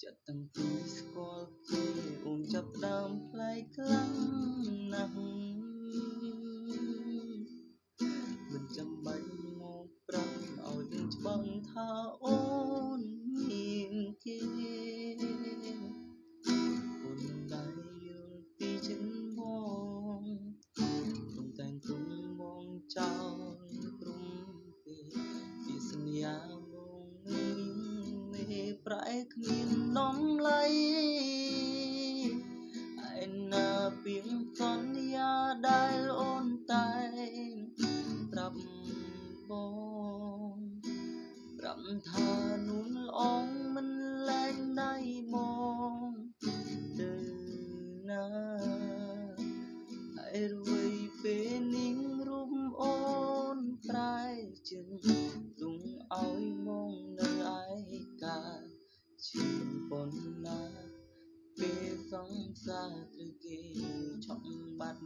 ចិត្តតាំងពីស្គាល់គេអូនចាប់ផ្ដើមប្លែកខ្លាំងណាស់មិនចាំបាច់មកប្រាប់ឲ្យដឹងច្បាស់ថាអូនមានគេអូនដែលយល់ពីចិនបងព្រមតែងគុំបងចោលព្រមពីសន្យាបងនឹងមេប្រែគ្មានដំឡៃឯណាពីងសន្យាដែលអូនតែងប្រាប់បងប្រាប់ថានួនល្អងមិនលែងដៃបងទៅណាហើយរួយពេលនាងរូបអូនប្រែជើងទុំឲ្យមកនៅឯកាជាប៉ុណ្ណាពេលសង្សារត្រូវគេឆក់បាត់